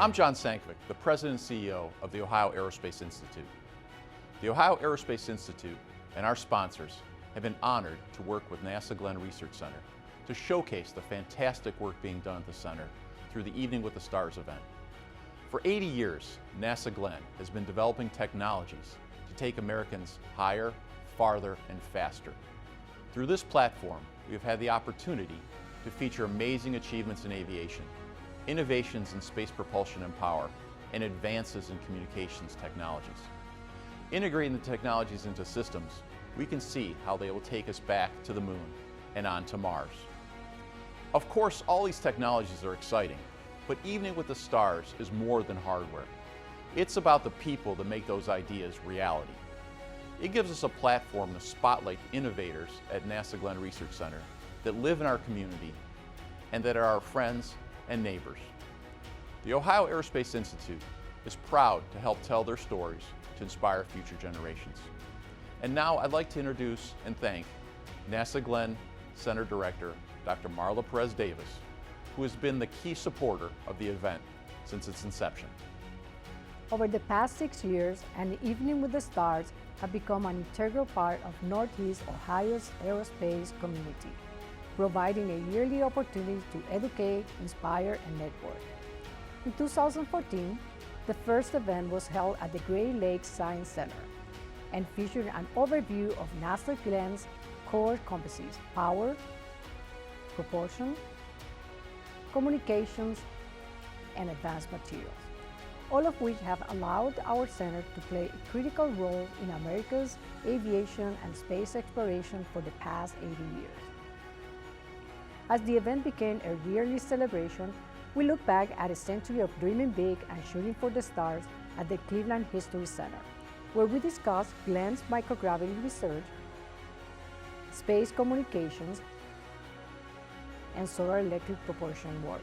I'm John Sankovic, the President and CEO of the Ohio Aerospace Institute. The Ohio Aerospace Institute and our sponsors have been honored to work with NASA Glenn Research Center to showcase the fantastic work being done at the center through the Evening with the Stars event. For 80 years, NASA Glenn has been developing technologies to take Americans higher, farther, and faster. Through this platform, we have had the opportunity to feature amazing achievements in aviation, innovations in space propulsion and power, and advances in communications technologies. Integrating the technologies into systems, we can see how they will take us back to the moon and on to Mars. Of course, all these technologies are exciting, but Evening with the Stars is more than hardware. It's about the people that make those ideas reality. It gives us a platform to spotlight innovators at NASA Glenn Research Center that live in our community and that are our friends and neighbors. The Ohio Aerospace Institute is proud to help tell their stories to inspire future generations. And now I'd like to introduce and thank NASA Glenn Center Director, Dr. Marla Perez-Davis, who has been the key supporter of the event since its inception. Over the past 6 years, an Evening with the Stars have become an integral part of Northeast Ohio's aerospace community, providing a yearly opportunity to educate, inspire, and network. In 2014, the first event was held at the Great Lakes Science Center and featured an overview of NASA Glenn's core competencies: power, propulsion, communications, and advanced materials, all of which have allowed our center to play a critical role in America's aviation and space exploration for the past 80 years. As the event became a yearly celebration, we look back at a century of dreaming big and shooting for the stars at the Cleveland History Center, where we discuss Glenn's microgravity research, space communications, and solar electric propulsion work.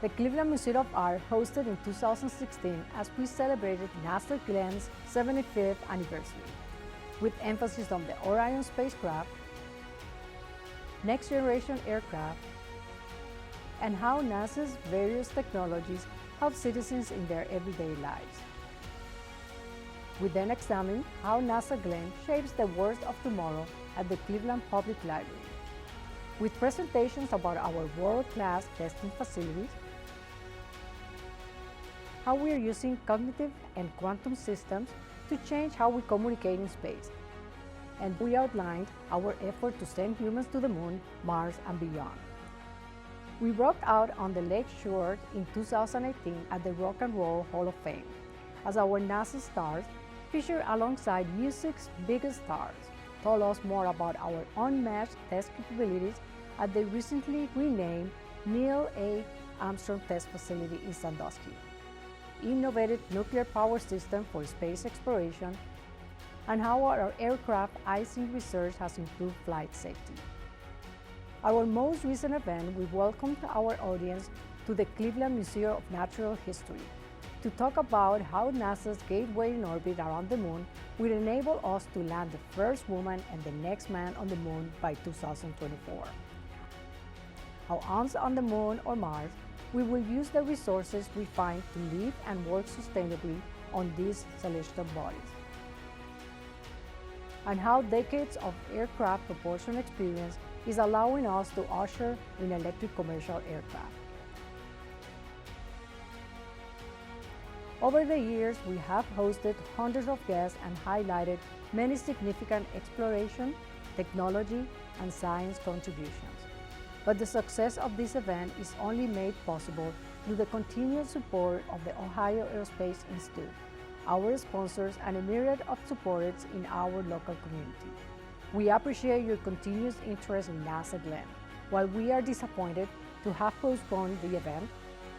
The Cleveland Museum of Art hosted in 2016 as we celebrated NASA Glenn's 75th anniversary, with emphasis on the Orion spacecraft, next-generation aircraft, and how NASA's various technologies help citizens in their everyday lives. We then examined how NASA Glenn shapes the world of tomorrow at the Cleveland Public Library, with presentations about our world-class testing facilities, how we are using cognitive and quantum systems to change how we communicate in space, and we outlined our effort to send humans to the moon, Mars, and beyond. We rocked out on the Lake Shore in 2018 at the Rock and Roll Hall of Fame as our NASA stars, featured alongside music's biggest stars, told us more about our unmatched test capabilities at the recently renamed Neil A. Armstrong Test Facility in Sandusky, innovative nuclear power system for space exploration, and how our aircraft icing research has improved flight safety. Our most recent event, we welcomed our audience to the Cleveland Museum of Natural History to talk about how NASA's gateway in orbit around the moon will enable us to land the first woman and the next man on the moon by 2024. How once on the moon or Mars, we will use the resources we find to live and work sustainably on these celestial bodies, and how decades of aircraft propulsion experience is allowing us to usher in electric commercial aircraft. Over the years, we have hosted hundreds of guests and highlighted many significant exploration, technology, and science contributions. But the success of this event is only made possible through the continued support of the Ohio Aerospace Institute, our sponsors, and a myriad of supporters in our local community. We appreciate your continuous interest in NASA Glenn. While we are disappointed to have postponed the event,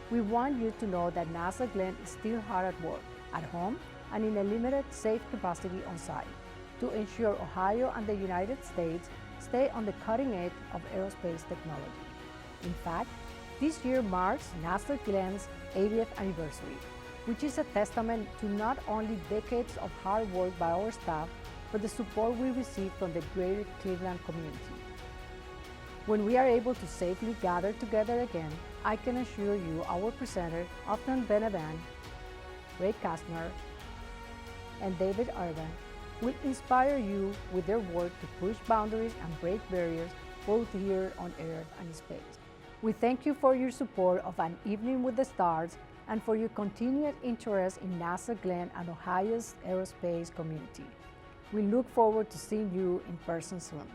we want you to know that NASA Glenn is still hard at work, at home, and in a limited safe capacity on site, to ensure Ohio and the United States stay on the cutting edge of aerospace technology. In fact, this year marks NASA Glenn's 80th anniversary, which is a testament to not only decades of hard work by our staff, but the support we receive from the greater Cleveland community. When we are able to safely gather together again, I can assure you our presenters, Upton Benavan, Ray Kastner, and David Urban, will inspire you with their work to push boundaries and break barriers both here on Earth and in space. We thank you for your support of An Evening with the Stars and for your continued interest in NASA Glenn and Ohio's aerospace community. We look forward to seeing you in person soon.